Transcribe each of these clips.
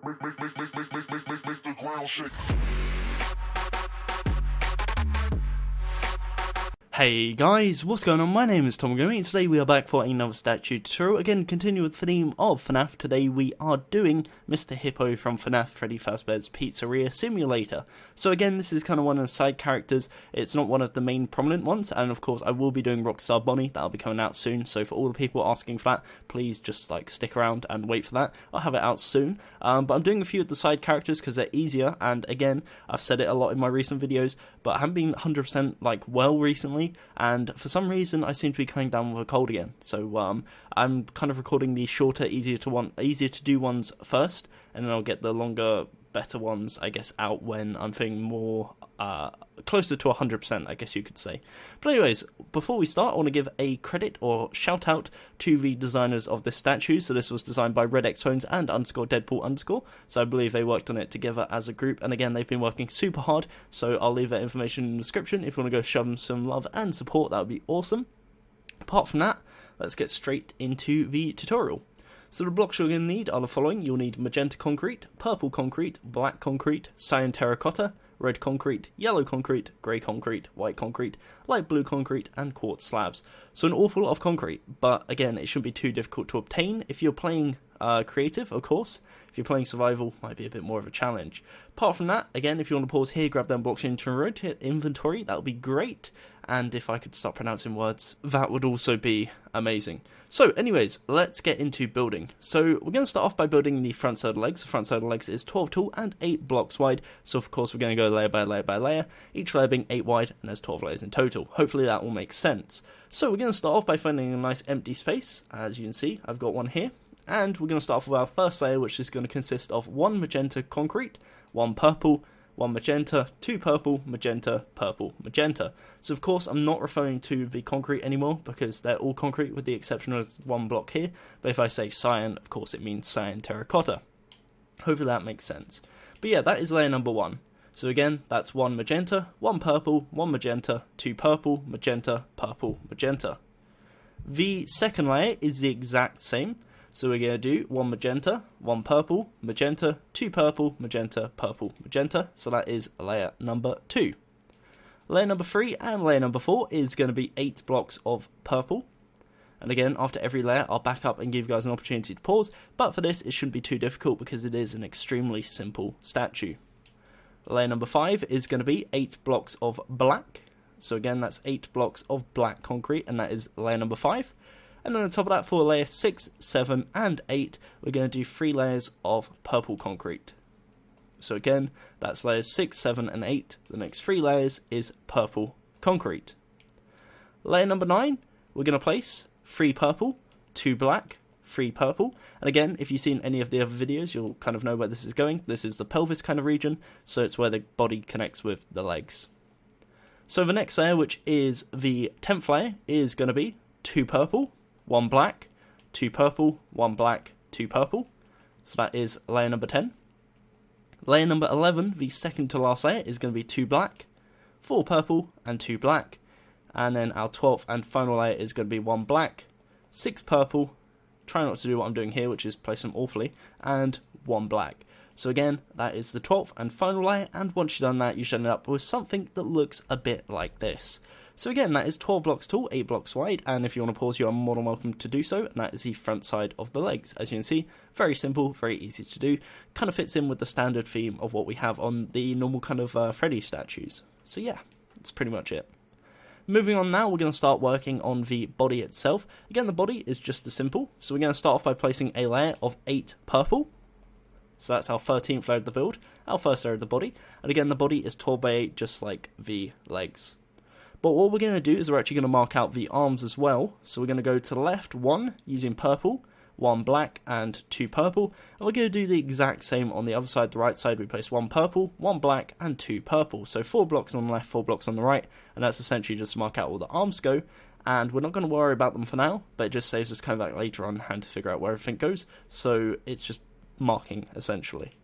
Make the ground shake. Hey guys, what's going on? My name is Gummy, and today we are back for another statue tutorial. Again, continue with the theme of FNAF. Today we are doing Mr. Hippo from FNAF Freddy Fazbear's Pizzeria Simulator. So again, this is kind of one of the side characters. It's not one of the main prominent ones, and of course I will be doing Rockstar Bonnie. That'll be coming out soon, so for all the people asking for that, please just stick around and wait for that. I'll have it out soon. But I'm doing a few of the side characters because they're easier, and again, I've said it a lot in my recent videos, but I haven't been 100% well recently. And for some reason I seem to be coming down with a cold again, so I'm kind of recording the shorter, easier to do ones first, and then I'll get the longer, better ones, I guess, out when I'm feeling more closer to 100%, I guess you could say. But anyways, before we start, I want to give a credit or shout out to the designers of this statue. So this was designed by RedXPhones and _Deadpool_. So I believe they worked on it together as a group, and again, they've been working super hard, so I'll leave that information in the description. If you want to go show them some love and support, that would be awesome. Apart from that, let's get straight into the tutorial. So the blocks you're going to need are the following. You'll need magenta concrete, purple concrete, black concrete, cyan terracotta, red concrete, yellow concrete, grey concrete, white concrete, light blue concrete, and quartz slabs. So an awful lot of concrete, but again, it shouldn't be too difficult to obtain. If you're playing creative, of course. If you're playing survival, might be a bit more of a challenge. Apart from that, again, if you want to pause here, grab them blocks into your inventory, that would be great. And if I could stop pronouncing words, that would also be amazing. So anyways, let's get into building. So we're going to start off by building the front side of the legs. The front side of the legs is 12 tall and 8 blocks wide. So of course we're going to go layer by layer by layer, each layer being 8 wide, and there's 12 layers in total. Hopefully that will make sense. So we're going to start off by finding a nice empty space. As you can see, I've got one here. And we're going to start off with our first layer, which is going to consist of 1 magenta concrete, 1 purple, 1 magenta, 2 purple, magenta, purple, magenta. So of course I'm not referring to the concrete anymore because they're all concrete with the exception of 1 block here. But if I say cyan, of course it means cyan terracotta. Hopefully that makes sense. But yeah, that is layer number 1. So again, that's 1 magenta, 1 purple, 1 magenta, 2 purple, magenta, purple, magenta. The second layer is the exact same. So we're going to do 1 magenta, 1 purple, magenta, 2 purple, magenta, purple, magenta. So that is layer number 2. Layer number 3 and layer number 4 is going to be 8 blocks of purple. And again, after every layer, I'll back up and give you guys an opportunity to pause. But for this, it shouldn't be too difficult because it is an extremely simple statue. Layer number 5 is going to be 8 blocks of black. So again, that's 8 blocks of black concrete, and that is layer number 5. And then on top of that, for layer 6, 7, and 8, we're going to do 3 layers of purple concrete. So again, that's layers 6, 7, and 8. The next 3 layers is purple concrete. Layer number 9, we're going to place 3 purple, 2 black, 3 purple. And again, if you've seen any of the other videos, you'll kind of know where this is going. This is the pelvis kind of region, so it's where the body connects with the legs. So the next layer, which is the 10th layer, is going to be 2 purple, 1 black, 2 purple, 1 black, 2 purple. So that is layer number 10. Layer number 11, the second to last layer, is going to be 2 black, 4 purple, and 2 black. And then our 12th and final layer is going to be 1 black, 6 purple, try not to do what I'm doing here, which is place them awfully, and 1 black. So again, that is the 12th and final layer, and once you've done that, you should end up with something that looks a bit like this. So again, that is 12 blocks tall, 8 blocks wide, and if you want to pause, you are more than welcome to do so, and that is the front side of the legs. As you can see, very simple, very easy to do, kind of fits in with the standard theme of what we have on the normal kind of Freddy statues. So yeah, that's pretty much it. Moving on now, we're going to start working on the body itself. Again, the body is just as simple, so we're going to start off by placing a layer of 8 purple. So that's our 13th layer of the build, our first layer of the body, and again, the body is 12 by 8, just like the legs. But what we're going to do is we're actually going to mark out the arms as well. So we're going to go to the left, 1 using purple, 1 black, and 2 purple. And we're going to do the exact same on the other side, the right side. We place 1 purple, 1 black, and 2 purple. So 4 blocks on the left, 4 blocks on the right. And that's essentially just to mark out where the arms go. And we're not going to worry about them for now, but it just saves us coming back later on hand to figure out where everything goes. So it's just marking, essentially.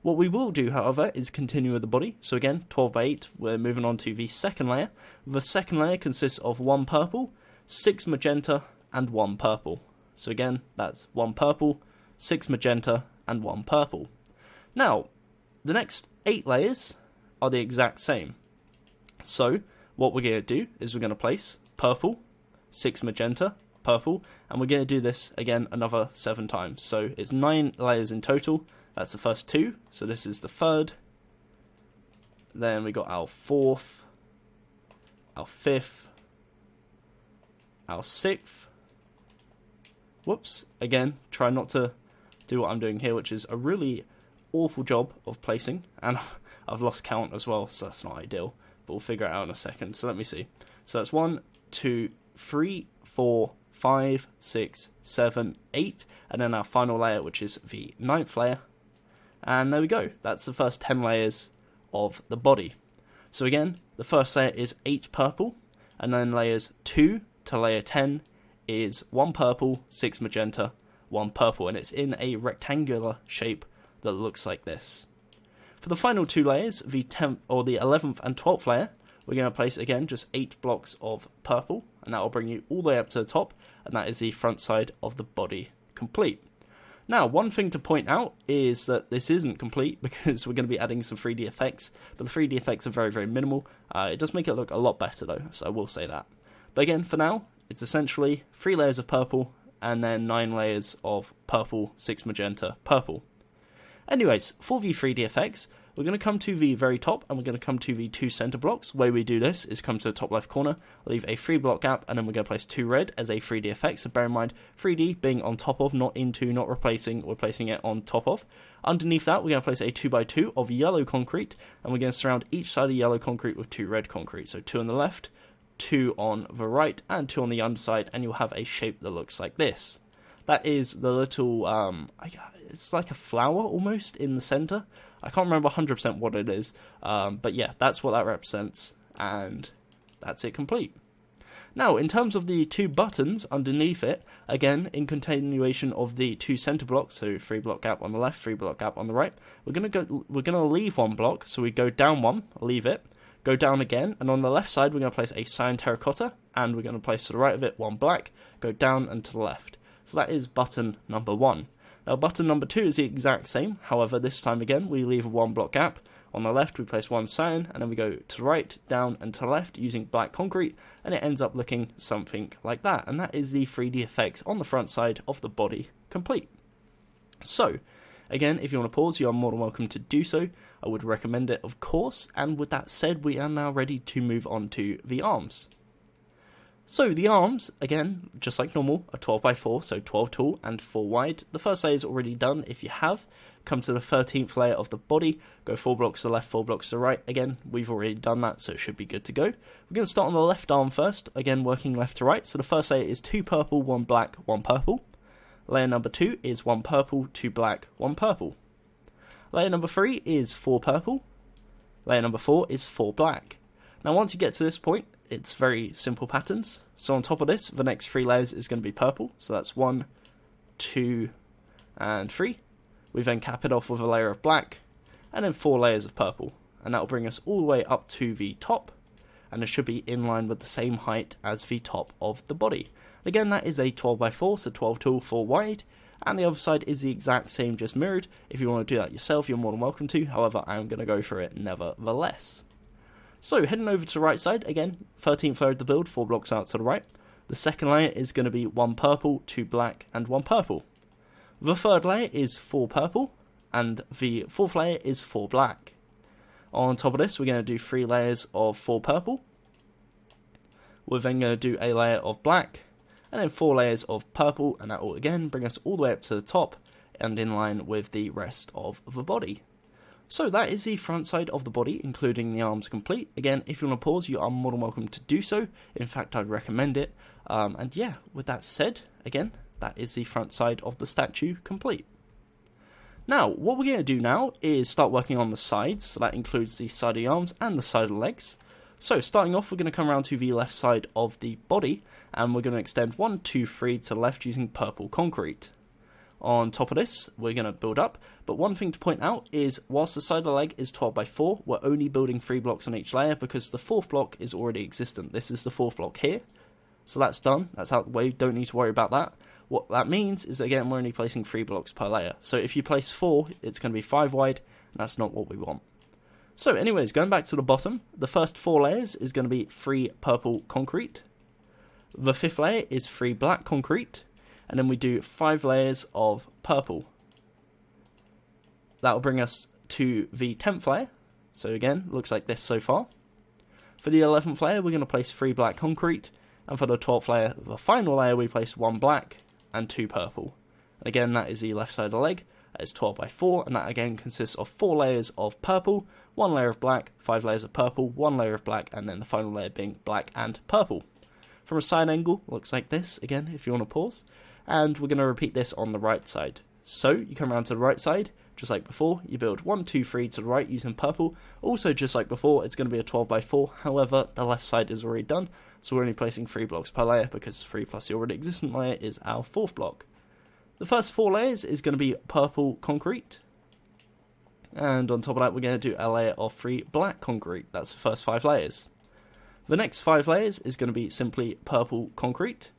What we will do, however, is continue with the body. So again, 12 by 8, we're moving on to the second layer. The second layer consists of 1 purple, 6 magenta, and 1 purple. So again, that's 1 purple, 6 magenta, and 1 purple. Now, the next 8 layers are the exact same. So, what we're going to do is we're going to place purple, 6 magenta, purple, and we're going to do this again another 7 times. So, it's 9 layers in total. That's the first 2. So, this is the third. Then we got our 4th, our 5th, our 6th. Whoops. Again, try not to do what I'm doing here, which is a really awful job of placing, and I've lost count as well, so that's not ideal, but we'll figure it out in a second. So let me see. So that's 1, 2, 3, 4, 5, 6, 7, 8, and then our final layer, which is the 9th layer. And there we go. That's the first 10 layers of the body. So again, the first layer is 8 purple, and then layers 2 to layer 10 is 1 purple, 6 magenta, 1 purple, and it's in a rectangular shape that looks like this. For the final 2 layers, the 10th or the 11th and 12th layer, we're going to place again just 8 blocks of purple, and that will bring you all the way up to the top, and that is the front side of the body complete. Now, one thing to point out is that this isn't complete because we're going to be adding some 3D effects, but the 3D effects are very, very minimal. It does make it look a lot better though, so I will say that. But again, for now, it's essentially 3 layers of purple, and then 9 layers of purple, 6 magenta, purple. Anyways, for the 3D effects, we're going to come to the very top, and we're going to come to the 2 center blocks. The way we do this is come to the top left corner, leave a 3 block gap, and then we're going to place 2 red as a 3D effect. So bear in mind, 3D being on top of, not into, not replacing, we're placing it on top of. Underneath that, we're going to place a 2x2 of yellow concrete, and we're going to surround each side of yellow concrete with 2 red concrete. So 2 on the left, 2 on the right, and 2 on the underside, and you'll have a shape that looks like this. That is the little, it's like a flower almost in the center. I can't remember 100% what it is, but yeah, that's what that represents, and that's it complete. Now, in terms of the 2 buttons underneath it, again, in continuation of the 2 center blocks, so 3 block gap on the left, 3 block gap on the right, we're gonna leave 1 block, so we go down 1, leave it, go down again, and on the left side, we're gonna place a cyan terracotta, and we're gonna place to the right of it 1 black, go down and to the left. So that is button number 1. Now button number 2 is the exact same, however this time again we leave a 1 block gap. On the left we place 1 cyan, and then we go to the right, down and to the left using black concrete, and it ends up looking something like that. And that is the 3D effects on the front side of the body complete. So, again, if you want to pause, you are more than welcome to do so. I would recommend it, of course, and with that said, we are now ready to move on to the arms. So the arms, again, just like normal, are 12x4, so 12 tall and 4 wide. The first layer is already done. If you have, come to the 13th layer of the body, go 4 blocks to the left, 4 blocks to the right. Again, we've already done that, so it should be good to go. We're going to start on the left arm first, again, working left to right. So the first layer is 2 purple, 1 black, 1 purple. Layer number 2 is 1 purple, 2 black, 1 purple. Layer number 3 is 4 purple. Layer number 4 is 4 black. Now, once you get to this point, it's very simple patterns. So on top of this, the next 3 layers is going to be purple. So that's 1, 2, and 3. We then cap it off with a layer of black, and then 4 layers of purple. And that will bring us all the way up to the top, and it should be in line with the same height as the top of the body. Again, that is a 12x4, so 12 tall, 4 wide. And the other side is the exact same, just mirrored. If you want to do that yourself, you're more than welcome to. However, I am going to go for it nevertheless. So, heading over to the right side, again, 13th layer of the build, 4 blocks out to the right. The second layer is going to be 1 purple, 2 black, and 1 purple. The third layer is 4 purple, and the fourth layer is 4 black. On top of this, we're going to do 3 layers of 4 purple. We're then going to do a layer of black, and then 4 layers of purple, and that will again bring us all the way up to the top, and in line with the rest of the body. So that is the front side of the body, including the arms complete. Again, if you want to pause, you are more than welcome to do so. In fact, I'd recommend it. And yeah, with that said, again, that is the front side of the statue complete. Now, what we're going to do now is start working on the sides. So that includes the side of the arms and the side of the legs. So starting off, we're going to come around to the left side of the body, and we're going to extend 1, 2, 3 to the left using purple concrete. On top of this, we're going to build up, but one thing to point out is whilst the side of the leg is 12x4, we're only building 3 blocks on each layer because the 4th block is already existent. This is the 4th block here, so that's done, that's out the way, don't need to worry about that. What that means is, again, we're only placing 3 blocks per layer. So if you place 4, it's going to be 5 wide, and that's not what we want. So anyways, going back to the bottom, the first 4 layers is going to be 3 purple concrete. The 5th layer is 3 black concrete, and then we do 5 layers of purple. That will bring us to the 10th layer. So again, looks like this so far. For the 11th layer, we're going to place 3 black concrete, and for the 12th layer, the final layer, we place 1 black and 2 purple. And again, that is the left side of the leg. That is 12 by 4, and that again consists of 4 layers of purple, 1 layer of black, 5 layers of purple, 1 layer of black, and then the final layer being black and purple. From a side angle, looks like this, again, if you want to pause. And we're going to repeat this on the right side. So, you come around to the right side, just like before, you build 1, 2, 3 to the right using purple. Also, just like before, it's going to be a 12 by 4, however, the left side is already done, so we're only placing 3 blocks per layer, because 3 plus the already existing layer is our 4th block. The first 4 layers is going to be purple concrete, and on top of that we're going to do a layer of 3 black concrete. That's the first 5 layers. The next 5 layers is going to be simply purple concrete.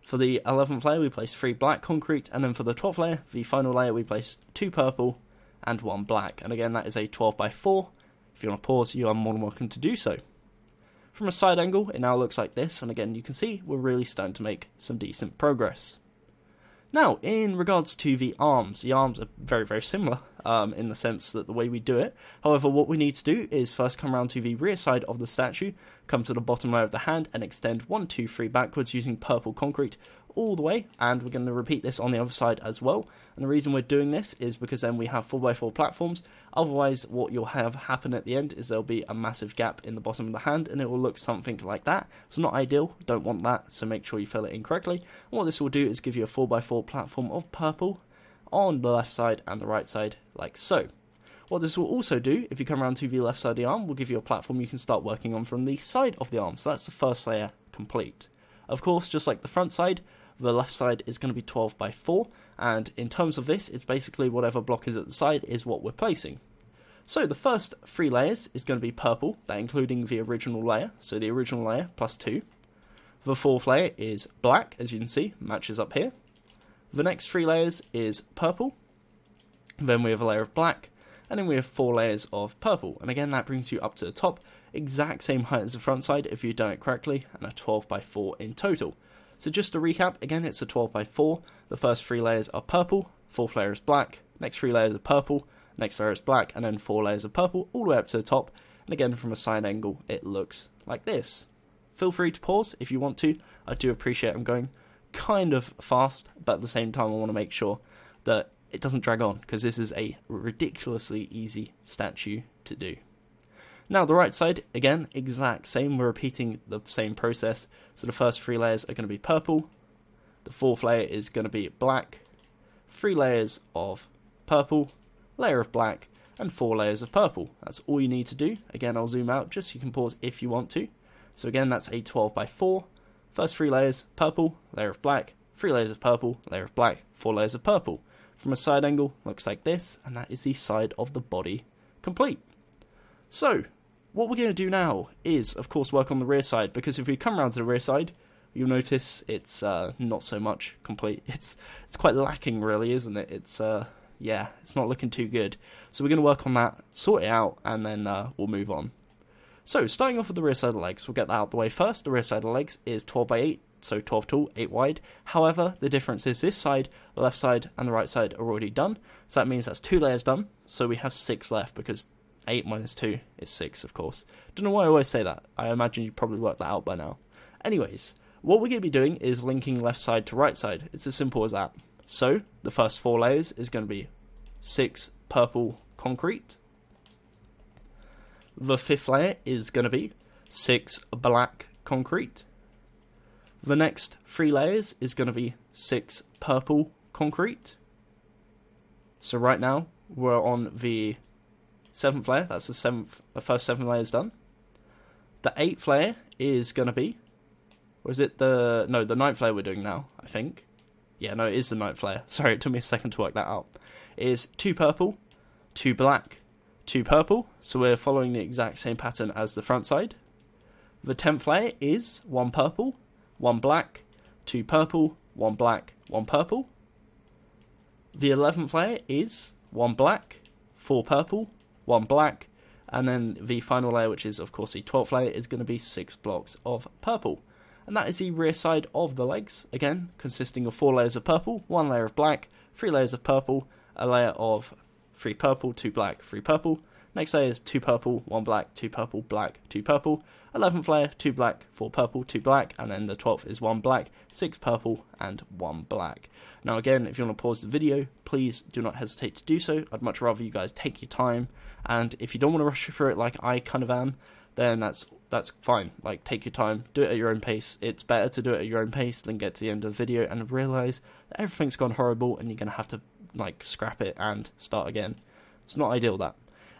For the 11th layer we place 3 black concrete, and then for the 12th layer, the final layer, we place 2 purple and 1 black, and again that is a 12 by 4. If you want to pause, you are more than welcome to do so. From a side angle, it now looks like this, and again you can see we're really starting to make some decent progress. Now, in regards to the arms are very, very similar in the sense that the way we do it. However, what we need to do is first come around to the rear side of the statue, come to the bottom layer of the hand, and extend 1, 2, 3 backwards using purple concrete all the way, and we're going to repeat this on the other side as well. And the reason we're doing this is because then we have 4x4 platforms. Otherwise, what you'll have happen at the end is there'll be a massive gap in the bottom of the hand, and it will look something like that. It's not ideal, don't want that, so make sure you fill it in correctly. And what this will do is give you a 4x4 platform of purple on the left side and the right side, like so. What this will also do, if you come around to the left side of the arm, will give you a platform you can start working on from the side of the arm. So that's the first layer complete. Of course, just like the front side, the left side is going to be 12 by 4, and in terms of this, it's basically whatever block is at the side is what we're placing. So the first 3 layers is going to be purple, that including the original layer, so the original layer plus 2. The 4th layer is black, as you can see, matches up here. The next 3 layers is purple, then we have a layer of black, and then we have 4 layers of purple, and again that brings you up to the top, exact same height as the front side if you've done it correctly, and a 12 by 4 in total. So just to recap, again it's a 12 by 4, the first 3 layers are purple, 4th layer is black, next 3 layers are purple, next layer is black, and then 4 layers of purple all the way up to the top, and again from a side angle it looks like this. Feel free to pause if you want to, I do appreciate I'm going kind of fast, but at the same time I want to make sure that it doesn't drag on, because this is a ridiculously easy statue to do. Now the right side, again, exact same, we're repeating the same process. So the first 3 layers are going to be purple, the 4th layer is going to be black, 3 layers of purple, layer of black, and 4 layers of purple. That's all you need to do. Again, I'll zoom out just so you can pause if you want to. So again, that's a 12 by 4, first 3 layers, purple, layer of black, 3 layers of purple, layer of black, 4 layers of purple. From a side angle, looks like this, and that is the side of the body complete. So, what we're going to do now is, of course, work on the rear side, because if we come around to the rear side, you'll notice it's not so much complete. It's quite lacking, really, isn't it? It's not looking too good. So we're going to work on that, sort it out, and then we'll move on. So, starting off with the rear side of the legs, we'll get that out of the way first. The rear side of the legs is 12 by 8, so 12 tall, 8 wide. However, the difference is this side, the left side, and the right side are already done. So that means that's 2 layers done, so we have 6 left, because 8 minus 2 is 6, of course. Don't know why I always say that. I imagine you probably worked that out by now. Anyways, what we're going to be doing is linking left side to right side. It's as simple as that. So, the first 4 layers is going to be 6 purple concrete. The 5th layer is going to be 6 black concrete. The next 3 layers is going to be 6 purple concrete. So right now, we're on the 7th layer, that's the first 7 layers done. The 8th layer is going to be, or is it the 9th layer we're doing now, I think. Yeah, no, it is the 9th layer. Sorry, it took me a second to work that out. It is 2 purple, 2 black, 2 purple, so we're following the exact same pattern as the front side. The 10th layer is 1 purple, 1 black, 2 purple, 1 black, 1 purple. The 11th layer is 1 black, 4 purple, 1 black, and then the final layer, which is of course the 12th layer, is going to be 6 blocks of purple. And that is the rear side of the legs, again consisting of 4 layers of purple, 1 layer of black, 3 layers of purple, a layer of 3 purple, 2 black, 3 purple. Next layer is 2 purple, 1 black, 2 purple, black, 2 purple. 11th layer, 2 black, 4 purple, 2 black, and then the 12th is 1 black, 6 purple, and 1 black. Now again, if you want to pause the video, please do not hesitate to do so. I'd much rather you guys take your time, and if you don't want to rush through it like I kind of am, then that's fine. Like, take your time, do it at your own pace. It's better to do it at your own pace than get to the end of the video and realise that everything's gone horrible and you're going to have to like scrap it and start again. It's not ideal, that.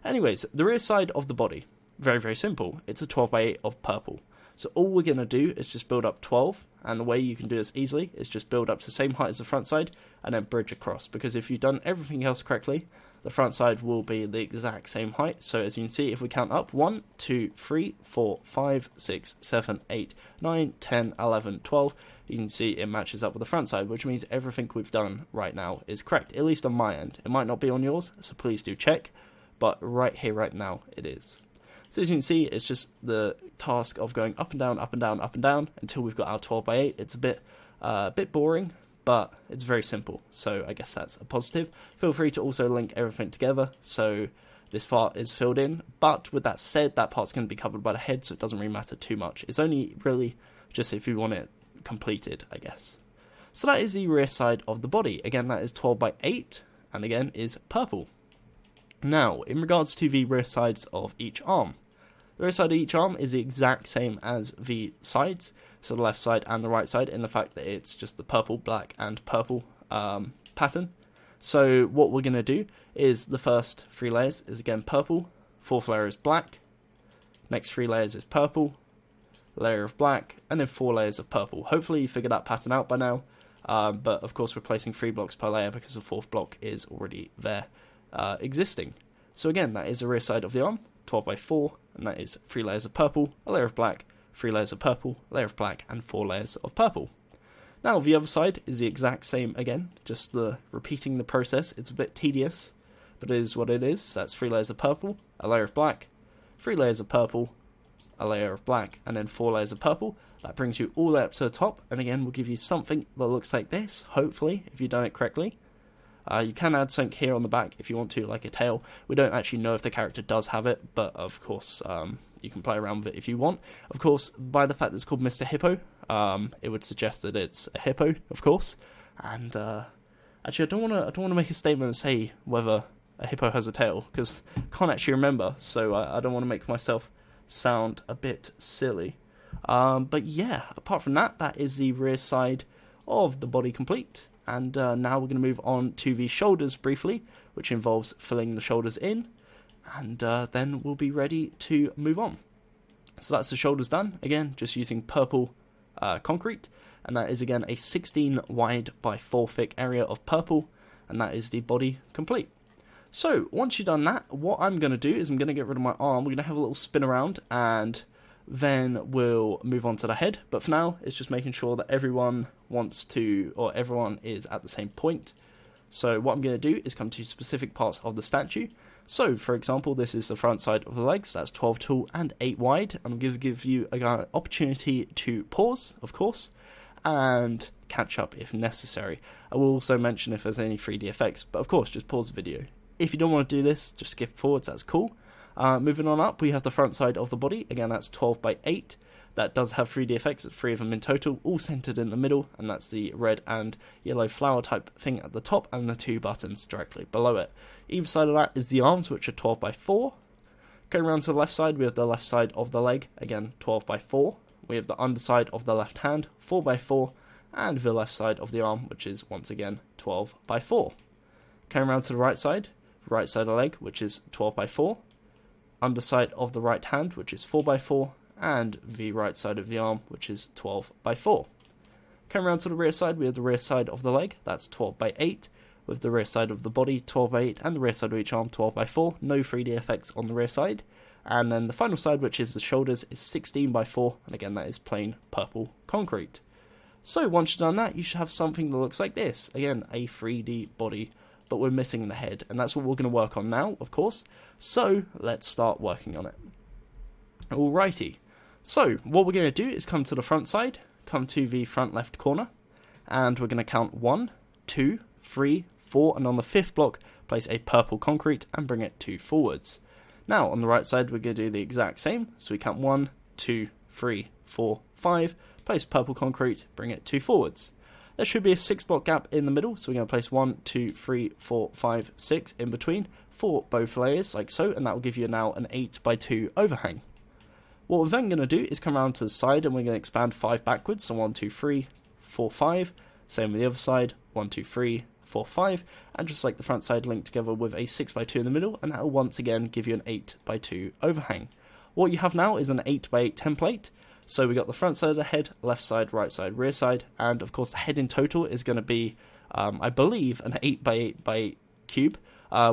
Anyways, the rear side of the body, very, very simple. It's a 12 by 8 of purple. So all we're going to do is just build up 12, and the way you can do this easily is just build up to the same height as the front side and then bridge across, because if you've done everything else correctly, the front side will be the exact same height. So as you can see, if we count up 1, 2, 3, 4, 5, 6, 7, 8, 9, 10, 11, 12, you can see it matches up with the front side, which means everything we've done right now is correct, at least on my end. It might not be on yours, so please do check, but right here, right now, it is. So as you can see, it's just the task of going up and down, up and down, up and down until we've got our 12 by 8. It's a bit boring, but it's very simple. So I guess that's a positive. Feel free to also link everything together so this part is filled in. But with that said, that part's going to be covered by the head, so it doesn't really matter too much. It's only really just if you want it completed, I guess. So that is the rear side of the body. Again, that is 12 by 8, and again is purple. Now, in regards to the rear sides of each arm, the rear side of each arm is the exact same as the sides, so the left side and the right side, in the fact that it's just the purple, black, and purple pattern. So what we're going to do is the first 3 layers is again purple, 4th layer is black, next 3 layers is purple, layer of black, and then 4 layers of purple. Hopefully you figured that pattern out by now, but of course we're placing 3 blocks per layer because the 4th block is already there existing. So again, that is the rear side of the arm, 12 by 4, and that is 3 layers of purple, a layer of black, 3 layers of purple, layer of black, and 4 layers of purple. Now the other side is the exact same again, just repeating the process. It's a bit tedious, but it is what it is. So that's 3 layers of purple, a layer of black, 3 layers of purple, a layer of black, and then 4 layers of purple. That brings you all the way up to the top, and again we'll give you something that looks like this, hopefully, if you've done it correctly. You can add something here on the back if you want to, like a tail. We don't actually know if the character does have it, but of course you can play around with it if you want. Of course, by the fact that it's called Mr. Hippo, it would suggest that it's a hippo, of course. And actually, I don't want to make a statement and say whether a hippo has a tail, because I can't actually remember, so I don't want to make myself sound a bit silly. But yeah, apart from that, that is the rear side of the body complete. And now we're going to move on to the shoulders briefly, which involves filling the shoulders in, and then we'll be ready to move on. So that's the shoulders done, again, just using purple concrete, and that is again a 16 wide by 4 thick area of purple, and that is the body complete. So once you've done that, what I'm going to do is I'm going to get rid of my arm, we're going to have a little spin around, and then we'll move on to the head. But for now, it's just making sure that everyone is at the same point. So what I'm going to do is come to specific parts of the statue. So, for example, this is the front side of the legs. That's 12 tall and 8 wide. I'm going to give you an opportunity to pause, of course, and catch up if necessary. I will also mention if there's any 3D effects, but of course, just pause the video. If you don't want to do this, just skip forwards, that's cool. Moving on up, we have the front side of the body. Again, that's 12 by 8. That does have 3D effects, it's 3 of them in total, all centered in the middle, and that's the red and yellow flower type thing at the top, and the 2 buttons directly below it. Either side of that is the arms, which are 12 by 4. Going around to the left side, we have the left side of the leg, again 12 by 4. We have the underside of the left hand, 4 by 4, and the left side of the arm, which is once again 12 by 4. Going around to the right side of the leg, which is 12 by 4. Underside of the right hand, which is 4 by 4, and the right side of the arm, which is 12 by 4. Coming around to the rear side, we have the rear side of the leg, that's 12 by 8, with the rear side of the body 12 by 8, and the rear side of each arm 12 by 4, no 3D effects on the rear side. And then the final side, which is the shoulders, is 16 by 4, and again that is plain purple concrete. So once you've done that, you should have something that looks like this. Again, a 3D body, but we're missing the head, and that's what we're going to work on now, of course. So let's start working on it. Alrighty. So what we're going to do is come to the front side, come to the front left corner, and we're going to count 1, 2, 3, 4, and on the 5th block, place a purple concrete and bring it 2 forwards. Now on the right side, we're going to do the exact same. So we count 1, 2, 3, 4, 5, place purple concrete, bring it 2 forwards. There should be a 6 block gap in the middle, so we're going to place 1, 2, 3, 4, 5, 6 in between for both layers, like so, and that will give you now an 8x2 overhang. What we're then going to do is come around to the side, and we're going to expand 5 backwards, so 1, 2, 3, 4, 5, same with the other side, 1, 2, 3, 4, 5, and just like the front side, linked together with a 6x2 in the middle, and that will once again give you an 8x2 overhang. What you have now is an 8x8 template. So we got the front side of the head, left side, right side, rear side, and of course the head in total is going to be, I believe, an 8x8x8 cube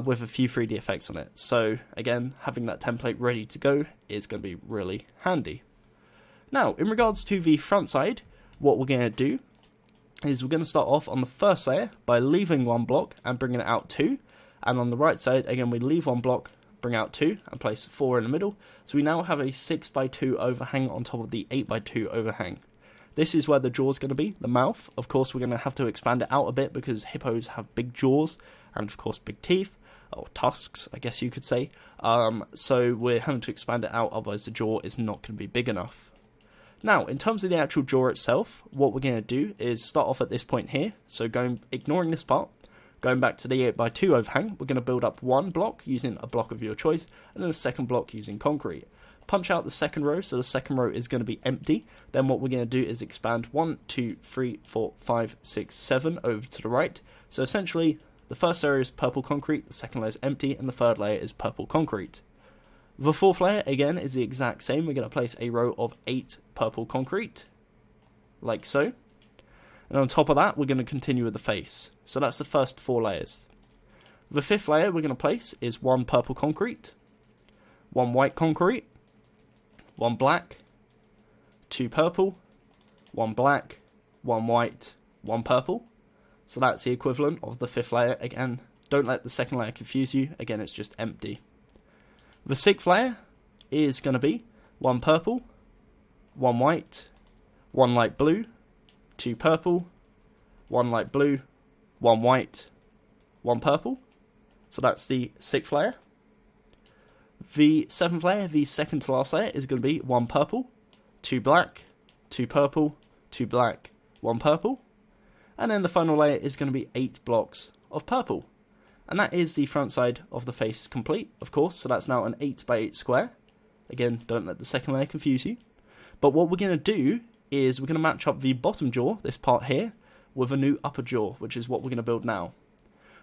with a few 3D effects on it. So again, having that template ready to go is going to be really handy. Now, in regards to the front side, what we're going to do is we're going to start off on the first layer by leaving 1 block and bringing it out 2, and on the right side, again, we leave 1 block, bring out 2 and place 4 in the middle. So we now have a 6x2 overhang on top of the 8x2 overhang. This is where the jaw's going to be, the mouth. Of course, we're going to have to expand it out a bit because hippos have big jaws and of course big teeth, or tusks, I guess you could say. So we're having to expand it out, otherwise the jaw is not going to be big enough. Now, in terms of the actual jaw itself, what we're going to do is start off at this point here. So ignoring this part, going back to the 8x2 overhang, we're going to build up 1 block using a block of your choice, and then a 2nd block using concrete. Punch out the 2nd row, so the 2nd row is going to be empty. Then what we're going to do is expand 1, 2, 3, 4, 5, 6, 7 over to the right. So essentially, the first layer is purple concrete, the 2nd layer is empty, and the 3rd layer is purple concrete. The 4th layer, again, is the exact same. We're going to place a row of 8 purple concrete, like so. And on top of that, we're going to continue with the face. So that's the first 4 layers. The 5th layer we're going to place is 1 purple concrete, 1 white concrete, 1 black, 2 purple, 1 black, 1 white, 1 purple. So that's the equivalent of the 5th layer. Again, don't let the 2nd layer confuse you. Again, it's just empty. The 6th layer is going to be 1 purple, 1 white, 1 light blue, 2 purple, 1 light blue, 1 white, 1 purple. So that's the 6th layer. The 7th layer, the second to last layer, is going to be 1 purple, 2 black, 2 purple, 2 black, 1 purple. And then the final layer is going to be 8 blocks of purple. And that is the front side of the face complete, of course. So that's now an 8x8 square. Again, don't let the 2nd layer confuse you. But what we're going to do is we're going to match up the bottom jaw, this part here, with a new upper jaw, which is what we're going to build now.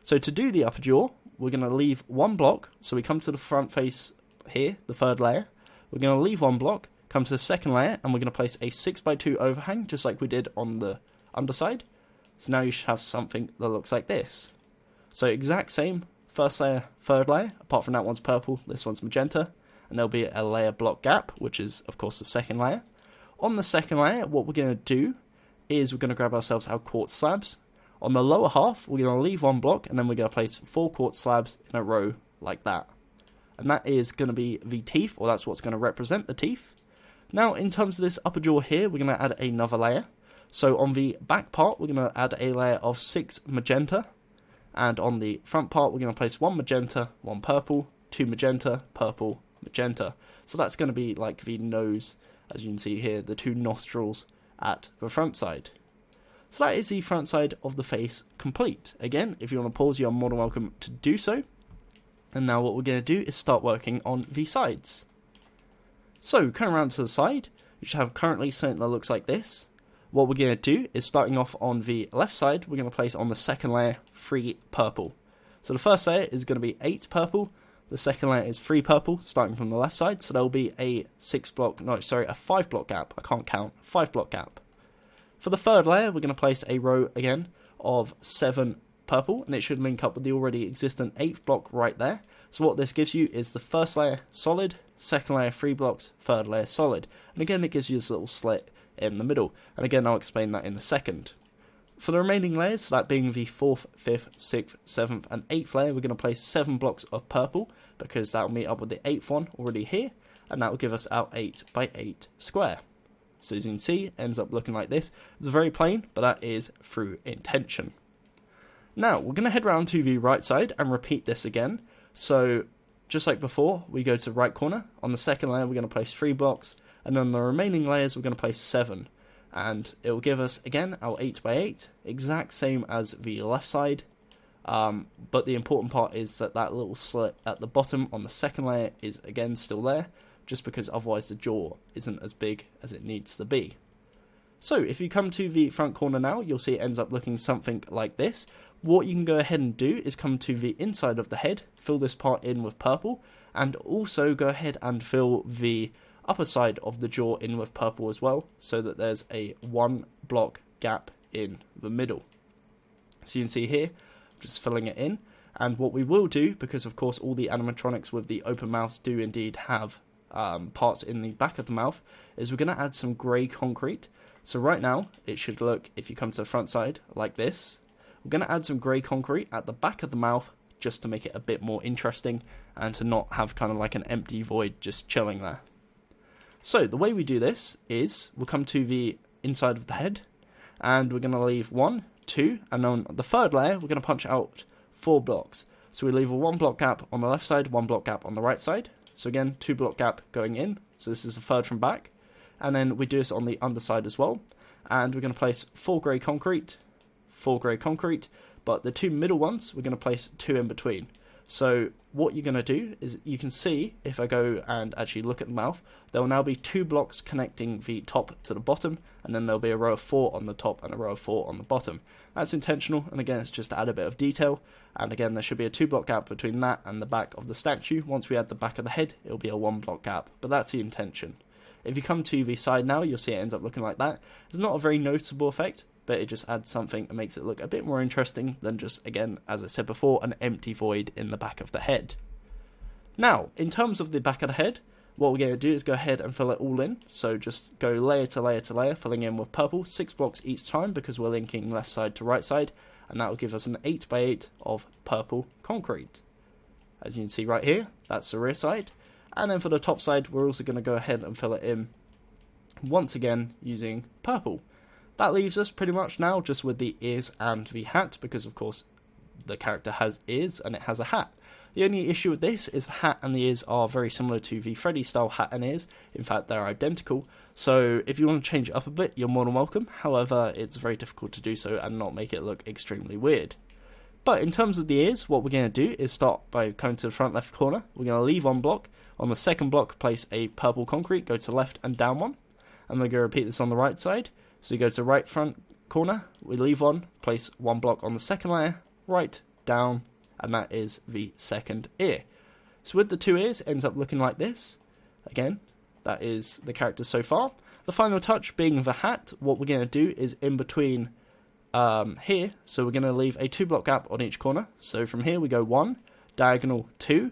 So to do the upper jaw, we're going to leave 1 block. So we come to the front face here, the 3rd layer. We're going to leave 1 block, come to the 2nd layer, and we're going to place a 6x2 overhang, just like we did on the underside. So now you should have something that looks like this. So exact same, 1st layer, 3rd layer, apart from that one's purple, this one's magenta, and there'll be a layer block gap, which is of course the 2nd layer. On the 2nd layer, what we're going to do is we're going to grab ourselves our quartz slabs. On the lower half, we're going to leave 1 block, and then we're going to place 4 quartz slabs in a row like that. And that is going to be the teeth, or that's what's going to represent the teeth. Now, in terms of this upper jaw here, we're going to add another layer. So on the back part, we're going to add a layer of 6 magenta. And on the front part, we're going to place 1 magenta, 1 purple, 2 magenta, purple, magenta. So that's going to be like the nose, as you can see here, the 2 nostrils at the front side. So that is the front side of the face complete. Again, if you want to pause, you're more than welcome to do so. And now what we're going to do is start working on the sides. So, coming around to the side, you should have currently something that looks like this. What we're going to do is, starting off on the left side, we're going to place on the 2nd layer 3 purple. So the first layer is going to be 8 purple, the 2nd layer is 3 purple, starting from the left side, so there will be a 5 block gap, I can't count, 5 block gap. For the 3rd layer, we're going to place a row again of 7 purple, and it should link up with the already existent 8th block right there. So what this gives you is the 1st layer solid, 2nd layer 3 blocks, 3rd layer solid. And again, it gives you this little slit in the middle. And again, I'll explain that in a second. For the remaining layers, that being the 4th, 5th, 6th, 7th and 8th layer, we're going to place 7 blocks of purple, because that will meet up with the 8th one already here, and that will give us our 8x8 square. So as you can see, it ends up looking like this. It's very plain, but that is through intention. Now, we're going to head round to the right side and repeat this again. So, just like before, we go to the right corner. On the second layer, we're going to place 3 blocks, and on the remaining layers, we're going to place 7. And it will give us, again, our 8x8, exact same as the left side. But the important part is that that little slit at the bottom on the second layer is, again, still there, just because otherwise the jaw isn't as big as it needs to be. So, if you come to the front corner now, you'll see it ends up looking something like this. What you can go ahead and do is come to the inside of the head, fill this part in with purple, and also go ahead and fill the upper side of the jaw in with purple as well, so that there's a 1 block gap in the middle. So you can see here, just filling it in, and what we will do, because of course all the animatronics with the open mouths do indeed have parts in the back of the mouth, is we're going to add some grey concrete. So right now, it should look, if you come to the front side, like this. We're going to add some grey concrete at the back of the mouth, just to make it a bit more interesting, and to not have kind of like an empty void just chilling there. So the way we do this is, we'll come to the inside of the head, and we're going to leave 1, 2, and on the third layer, we're going to punch out 4 blocks. So we leave a 1 block gap on the left side, 1 block gap on the right side. So again, 2 block gap going in, so this is the third from back. And then we do this on the underside as well. And we're going to place 4 grey concrete, 4 grey concrete, but the 2 middle ones, we're going to place 2 in between. So what you're going to do is, you can see, if I go and actually look at the mouth, there will now be 2 blocks connecting the top to the bottom, and then there'll be a row of 4 on the top and a row of 4 on the bottom. That's intentional, and again, it's just to add a bit of detail. And again, there should be a 2 block gap between that and the back of the statue. Once we add the back of the head, it'll be a 1 block gap, but that's the intention. If you come to the side now, you'll see it ends up looking like that. It's not a very noticeable effect, but it just adds something and makes it look a bit more interesting than just, again, as I said before, an empty void in the back of the head. Now, in terms of the back of the head, what we're going to do is go ahead and fill it all in. So just go layer to layer to layer, filling in with purple, 6 blocks each time, because we're linking left side to right side, and that will give us an 8x8 of purple concrete. As you can see right here, that's the rear side. And then for the top side, we're also going to go ahead and fill it in once again using purple. That leaves us pretty much now just with the ears and the hat, because of course the character has ears and it has a hat. The only issue with this is the hat and the ears are very similar to the Freddy style hat and ears. In fact, they're identical. So if you want to change it up a bit, you're more than welcome. However, it's very difficult to do so and not make it look extremely weird. But in terms of the ears, what we're going to do is start by coming to the front left corner. We're going to leave 1 block. On the second block, place a purple concrete, go to left and down 1. And we're going to repeat this on the right side. So you go to the right front corner, we leave 1, place 1 block on the second layer, right, down, and that is the second ear. So with the 2 ears, it ends up looking like this. Again, that is the character so far. The final touch being the hat, what we're going to do is in between here, so we're going to leave a 2 block gap on each corner. So from here we go 1, diagonal 2,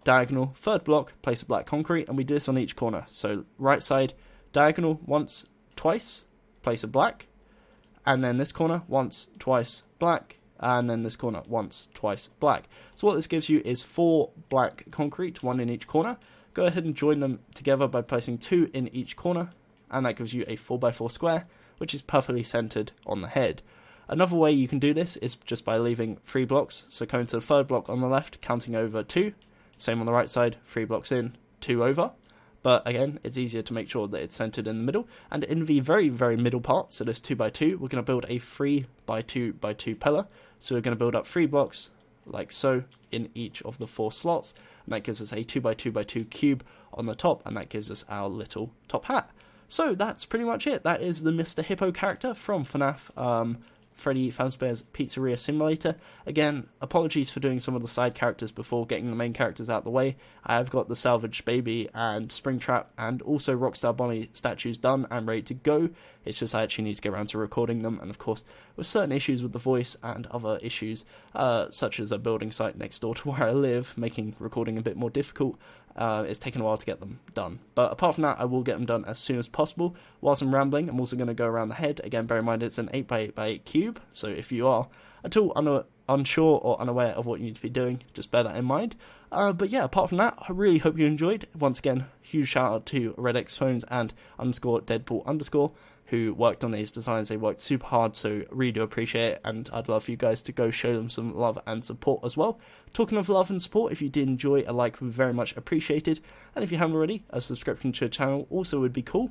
diagonal, third block, place a black concrete, and we do this on each corner. So right side, diagonal once, twice, place a black, and then this corner once, twice, black, and then this corner once, twice, black. So what this gives you is 4 black concrete, 1 in each corner. Go ahead and join them together by placing 2 in each corner, and that gives you a 4x4 square, which is perfectly centered on the head. Another way you can do this is just by leaving 3 blocks, so going to the third block on the left, counting over 2, same on the right side, 3 blocks in, 2 over. But again, it's easier to make sure that it's centered in the middle. And in the very, very middle part, so this 2x2, we're going to build a 3x2x2 pillar. So we're going to build up 3 blocks, like so, in each of the 4 slots. And that gives us a 2x2x2 cube on the top, and that gives us our little top hat. So that's pretty much it. That is the Mr. Hippo character from FNAF Freddy Fazbear's Pizzeria Simulator. Again, apologies for doing some of the side characters before getting the main characters out of the way. I have got the Salvage Baby and Springtrap and also Rockstar Bonnie statues done and ready to go. It's just I actually need to get around to recording them, and of course with certain issues with the voice and other issues such as a building site next door to where I live, making recording a bit more difficult. It's taken a while to get them done. But apart from that, I will get them done as soon as possible. Whilst I'm rambling, I'm also going to go around the head. Again, bear in mind it's an 8x8x8 cube, so if you are at all unsure or unaware of what you need to be doing, just bear that in mind. But yeah, apart from that, I really hope you enjoyed. Once again, huge shout out to RedXPhones and _Deadpool_, who worked on these designs. They worked super hard, so really do appreciate it, and I'd love for you guys to go show them some love and support as well. Talking of love and support, if you did enjoy, a like would be very much appreciated, and if you haven't already, a subscription to the channel also would be cool,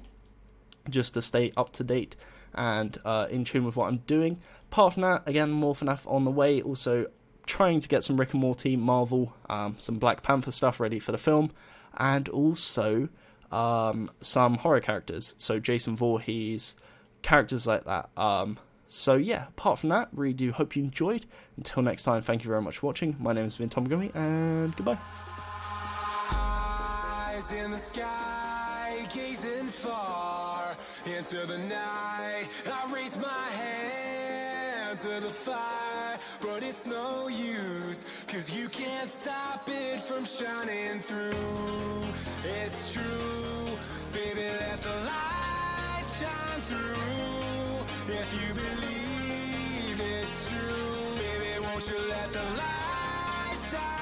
just to stay up to date and in tune with what I'm doing. Apart from that, again, more FNAF on the way, also trying to get some Rick and Morty, Marvel, some Black Panther stuff ready for the film, and also some horror characters, so Jason Voorhees, characters like that. So yeah, apart from that, really do hope you enjoyed. Until next time, thank you very much for watching. My name has been Tom Gummy, and goodbye. Eyes in the sky, gazing far into the night. I raise my hand to the fire, but it's no use, 'cause you can't stop it from shining through. It's true, baby, let the light shine through. If you believe it's true, baby, won't you let the light shine